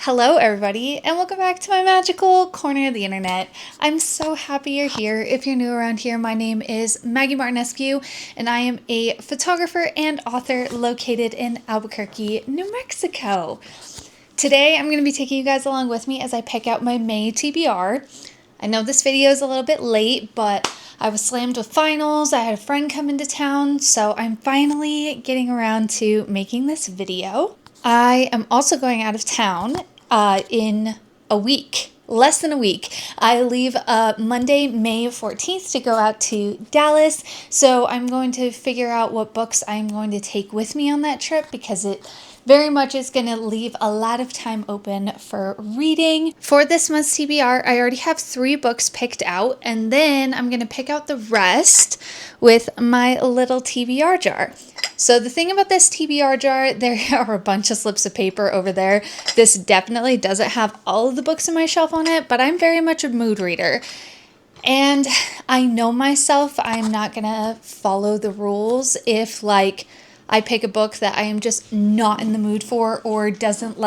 Hello everybody, and welcome back to my magical corner of the internet. I'm so happy you're here. If you're new around here, my name is Maggie Martinescu, and I am a photographer and author located in Albuquerque, New Mexico. Today, I'm going to be taking you guys along with me as I pick out my May TBR. I know this video is a little bit late, but I was slammed with finals. I had a friend come into town, so I'm finally getting around to making this video. I am also going out of town in a week, less than a week. I leave Monday, May 14th to go out to Dallas. So I'm going to figure out what books I'm going to take with me on that trip because it very much is going to leave a lot of time open for reading. For this month's TBR, I already have 3 books picked out, and then I'm going to pick out the rest with my little TBR jar. So the thing about this TBR jar, there are a bunch of slips of paper over there. This definitely doesn't have all of the books on my shelf on it, but I'm very much a mood reader. And I know myself, I'm not going to follow the rules if I pick a book that I am just not in the mood for or doesn't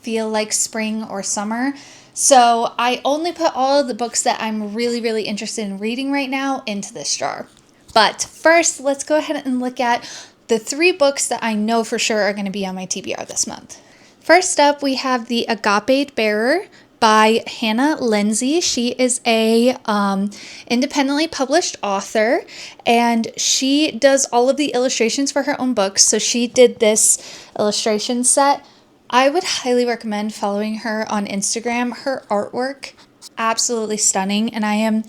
feel like spring or summer. So I only put all of the books that I'm really, really interested in reading right now into this jar. But first, let's go ahead and look at the 3 books that I know for sure are going to be on my TBR this month. First up, we have The Agaped Bearer by Hannah Lindsey. She is a independently published author, and she does all of the illustrations for her own books. So she did this illustration set. I would highly recommend following her on Instagram. Her artwork, absolutely stunning, and I am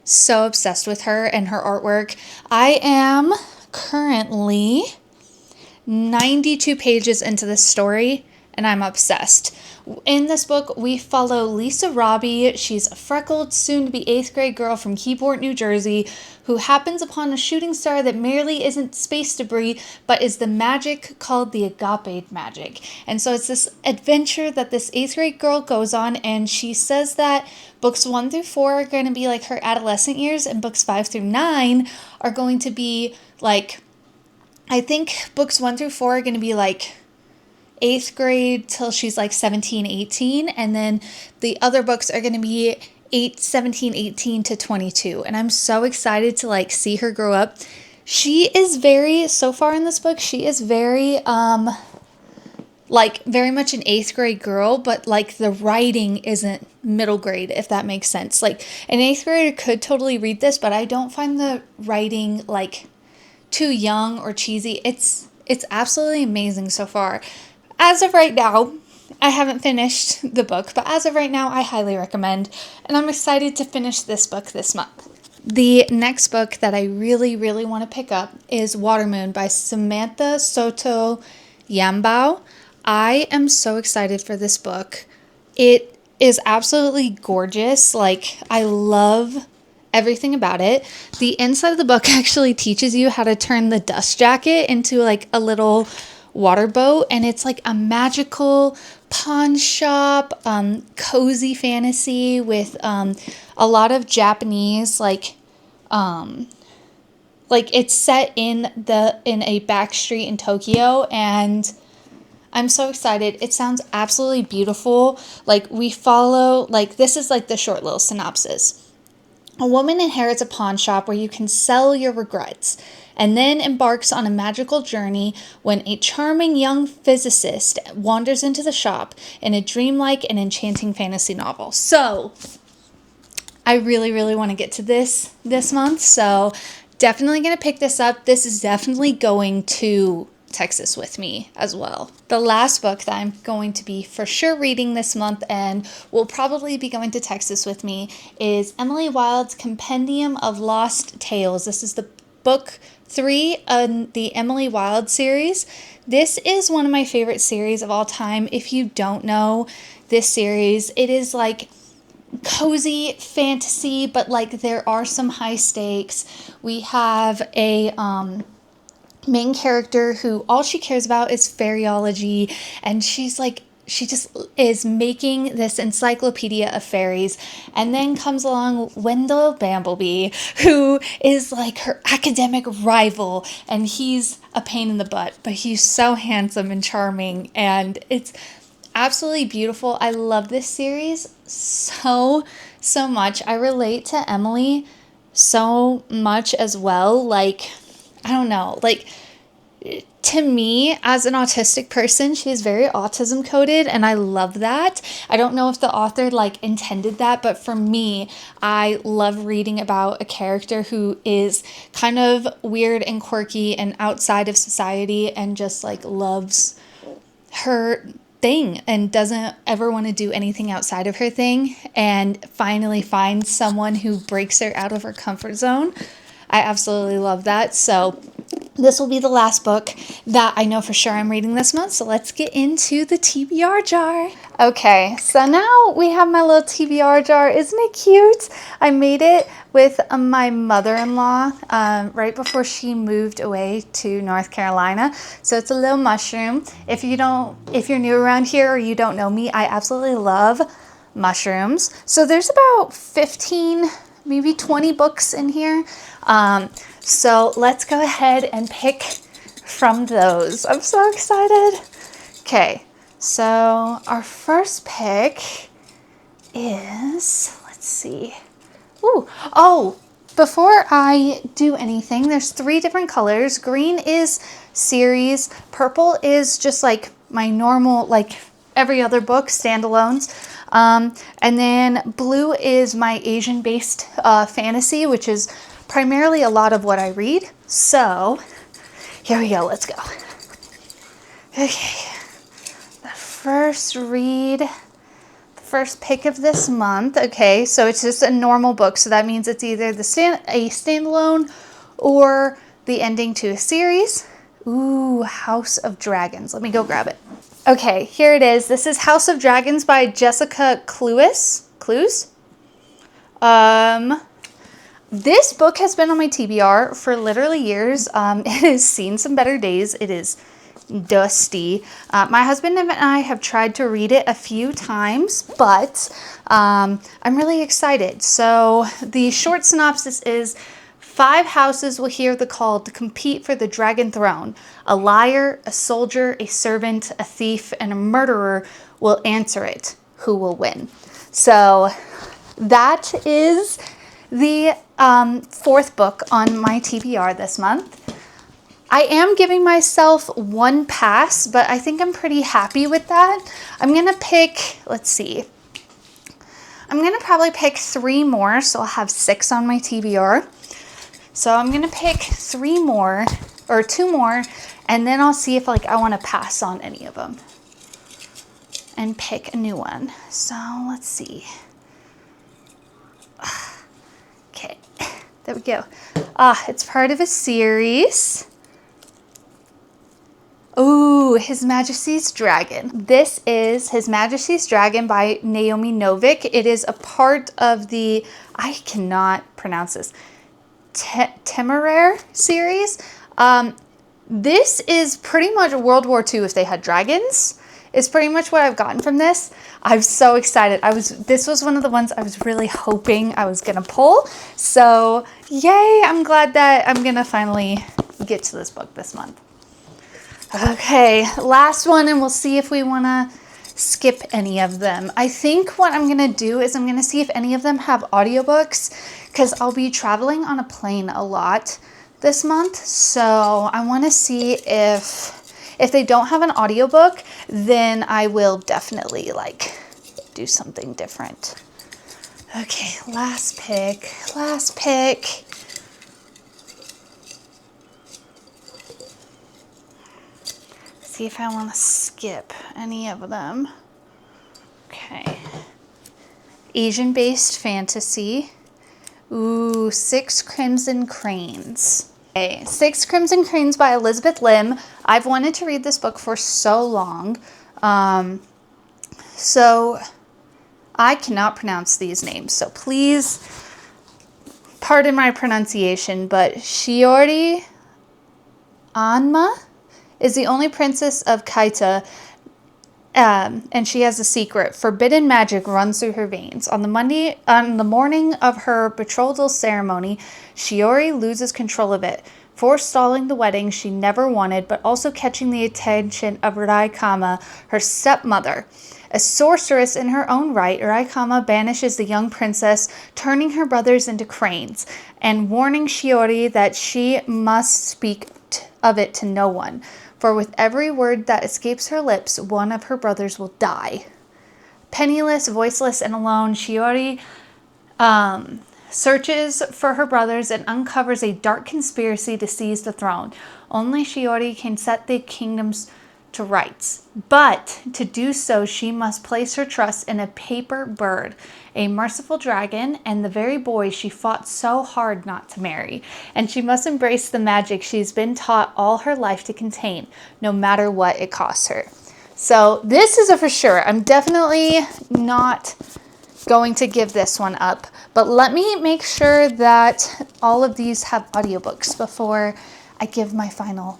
so obsessed with her and her artwork. I am currently 92 pages into this story, and I'm obsessed. In this book, we follow Lisa Robbie. She's a freckled, soon-to-be 8th grade girl from Keyport, New Jersey, who happens upon a shooting star that merely isn't space debris, but is the magic called the Agaped magic. And so it's this adventure that this 8th grade girl goes on, and she says that books 1 through 4 are going to be like her adolescent years, and books 5 through 9 are going to be I think books 1 through 4 are going to be 8th grade till she's 17, 18. And then the other books are going to be 17, 18 to 22. And I'm so excited to see her grow up. She is so far in this book, she is very very much an 8th grade girl, but the writing isn't middle grade, if that makes sense. An 8th grader could totally read this, but I don't find the writing too young or cheesy. It's absolutely amazing so far. As of right now, I haven't finished the book, but as of right now, I highly recommend, and I'm excited to finish this book this month. The next book that I really, really want to pick up is Watermoon by Samantha Sotto Yambao. I am so excited for this book. It is absolutely gorgeous. I love everything about it. The inside of the book actually teaches you how to turn the dust jacket into a little water boat, and it's a magical pawn shop, cozy fantasy with a lot of Japanese it's set in a back street in Tokyo, and I'm so excited. It sounds absolutely beautiful. We follow this is the short little synopsis. A woman inherits a pawn shop where you can sell your regrets, and then embarks on a magical journey when a charming young physicist wanders into the shop in a dreamlike and enchanting fantasy novel. So, I really, really want to get to this month, so definitely going to pick this up. This is definitely going to Texas with me as well. The last book that I'm going to be for sure reading this month and will probably be going to Texas with me is Emily Wilde's Compendium of Lost Tales. This is the book 3 in the Emily Wilde series. This is one of my favorite series of all time. If you don't know this series, it is cozy fantasy, but there are some high stakes. We have a main character who all she cares about is fairyology, and she just is making this encyclopedia of fairies. And then comes along Wendell Bamblebee, who is her academic rival, and he's a pain in the butt, but he's so handsome and charming, and it's absolutely beautiful. I love this series so much. I relate to Emily so much as well. Like, I don't know, like, to me, as an autistic person, she is very autism coded, and I love that. I don't know if the author like intended that, but for me, I love reading about a character who is kind of weird and quirky and outside of society and just like loves her thing and doesn't ever want to do anything outside of her thing, and finally finds someone who breaks her out of her comfort zone. I absolutely love that. So this will be the last book that I know for sure I'm reading this month. So let's get into the TBR jar. Okay, so now we have my little TBR jar. Isn't it cute? I made it with my mother-in-law right before she moved away to North Carolina. So it's a little mushroom. If you're new around here or you don't know me, I absolutely love mushrooms. So there's about 15, maybe 20 books in here. So let's go ahead and pick from those. I'm so excited. Okay, so our first pick is, let's see. Before I do anything, there's 3 different colors. Green is series. Purple is just like my normal, like every other book, standalones. And then blue is my Asian-based fantasy, which is primarily a lot of what I read. So here we go, let's go. Okay, the first pick of this month. Okay, so it's just a normal book, so that means it's either a standalone or the ending to a series. Ooh, House of Dragons. Let me go grab it. Okay, here it is. This is House of Dragons by Jessica Clues. This book has been on my TBR for literally years. It has seen some better days. It is dusty. My husband and I have tried to read it a few times, but I'm really excited. So the short synopsis is: 5 houses will hear the call to compete for the dragon throne. A liar, a soldier, a servant, a thief, and a murderer will answer it. Who will win? So that is the 4th book on my TBR this month. I am giving myself 1 pass, but I think I'm pretty happy with that. I'm going to pick, let's see. I'm going to probably pick 3 more, so I'll have 6 on my TBR. So I'm going to pick 3 more, or 2 more, and then I'll see if like I want to pass on any of them and pick a new one. So let's see. Okay, there we go. It's part of a series. Ooh, His Majesty's Dragon. This is His Majesty's Dragon by Naomi Novic. It is a part of the, I cannot pronounce this, Temeraire series. This is pretty much World War II if they had dragons. Is pretty much what I've gotten from this. I'm so excited. This was one of the ones I was really hoping I was gonna pull. So yay, I'm glad that I'm gonna finally get to this book this month. Okay, last one, and we'll see if we wanna skip any of them. I think what I'm gonna do is I'm gonna see if any of them have audiobooks, because I'll be traveling on a plane a lot this month. So I wanna see if they don't have an audiobook, then I will definitely like do something different. Okay, last pick. See if I want to skip any of them. Okay. Asian-based fantasy. Ooh, 6 Crimson Cranes. Okay, 6 Crimson Cranes by Elizabeth Lim. I've wanted to read this book for so long. So I cannot pronounce these names, so please pardon my pronunciation, but Shiori Anma is the only princess of Kaita, and she has a secret. Forbidden magic runs through her veins. On the morning of her betrothal ceremony, Shiori loses control of it, forestalling the wedding she never wanted, but also catching the attention of Rai Kama, her stepmother. A sorceress in her own right, Uraikama banishes the young princess, turning her brothers into cranes, and warning Shiori that she must speak of it to no one, for with every word that escapes her lips, one of her brothers will die. Penniless, voiceless, and alone, Shiori searches for her brothers and uncovers a dark conspiracy to seize the throne. Only Shiori can set the kingdoms to rights. But to do so, she must place her trust in a paper bird, a merciful dragon, and the very boy she fought so hard not to marry. And she must embrace the magic she's been taught all her life to contain, no matter what it costs her. So this is a for sure. I'm definitely not going to give this one up, but let me make sure that all of these have audiobooks before I give my final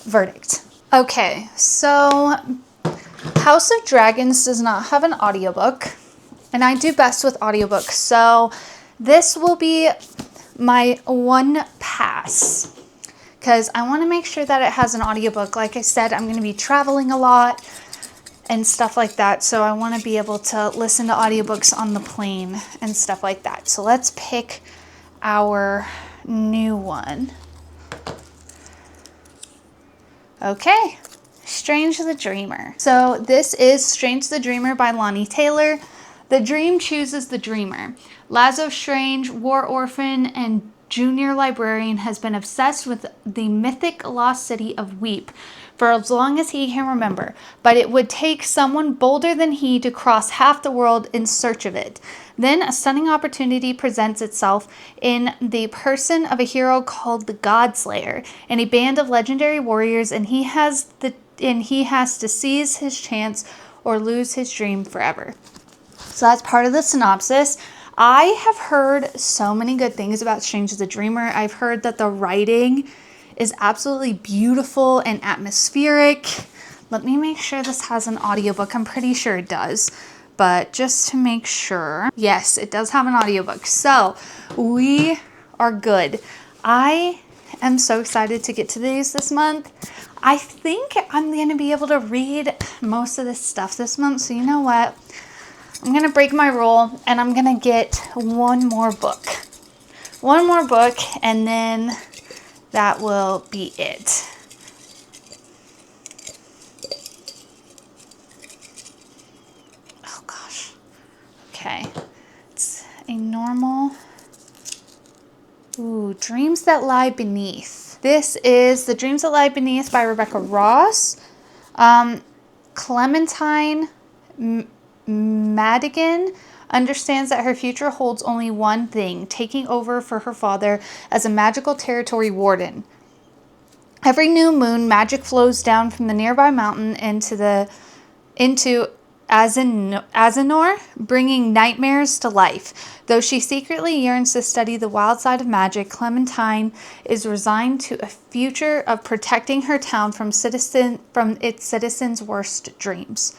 verdict. Okay, so House of Dragons does not have an audiobook, and I do best with audiobooks, so this will be my one pass, because I want to make sure that it has an audiobook. Like I said, I'm going to be traveling a lot and stuff like that, so I want to be able to listen to audiobooks on the plane and stuff like that. So let's pick our new one. Okay, Strange the Dreamer. So this is Strange the Dreamer by Laini Taylor. The dream chooses the dreamer. Lazo Strange, war orphan and junior librarian, has been obsessed with the mythic lost city of Weep for as long as he can remember, but it would take someone bolder than he to cross half the world in search of it. Then a stunning opportunity presents itself in the person of a hero called the Godslayer and a band of legendary warriors, and he has to seize his chance or lose his dream forever. So that's part of the synopsis. I have heard so many good things about Strange the Dreamer. I've heard that the writing is absolutely beautiful and atmospheric. Let me make sure this has an audiobook. I'm pretty sure it does, but just to make sure, yes, it does have an audiobook. So we are good. I am so excited to get to these this month. I think I'm going to be able to read most of this stuff this month. So you know what? I'm going to break my rule and I'm going to get one more book. One more book, and then that will be it. Oh gosh. Okay. It's a normal. Ooh, Dreams That Lie Beneath. This is The Dreams That Lie Beneath by Rebecca Ross. Clementine Madigan understands that her future holds only one thing: taking over for her father as a magical territory warden. Every new moon, magic flows down from the nearby mountain into Azinor, bringing nightmares to life. Though she secretly yearns to study the wild side of magic, Clementine is resigned to a future of protecting her town from its citizens' worst dreams.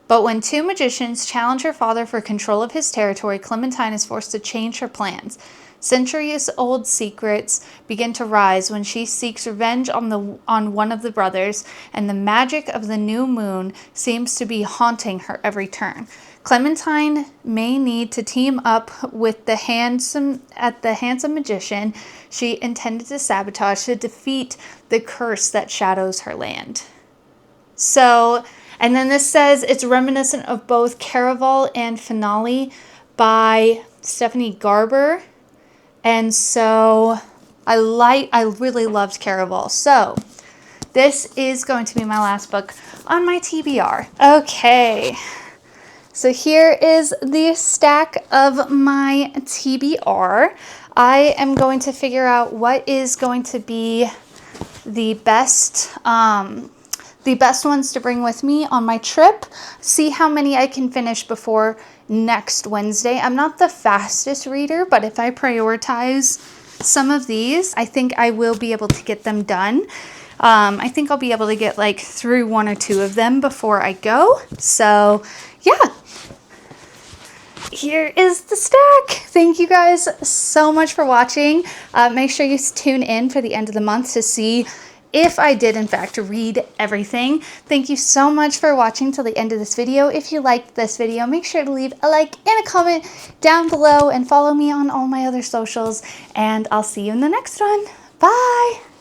But when two magicians challenge her father for control of his territory, Clementine is forced to change her plans. Centuries-old secrets begin to rise when she seeks revenge on one of the brothers, and the magic of the new moon seems to be haunting her every turn. Clementine may need to team up with the handsome magician she intended to sabotage to defeat the curse that shadows her land. So, and then this says it's reminiscent of both Caraval and Finale by Stephanie Garber. And so I really loved Caraval. So this is going to be my last book on my TBR. Okay. So here is the stack of my TBR. I am going to figure out what is going to be the best ones to bring with me on my trip. See how many I can finish before next Wednesday. I'm not the fastest reader, but if I prioritize some of these, I think I will be able to get them done. I think I'll be able to get like through one or two of them before I go. So yeah, here is the stack. Thank you guys so much for watching. Make sure you tune in for the end of the month to see if I did in fact read everything. Thank you so much for watching till the end of this video. If you liked this video, make sure to leave a like and a comment down below and follow me on all my other socials, and I'll see you in the next one. Bye!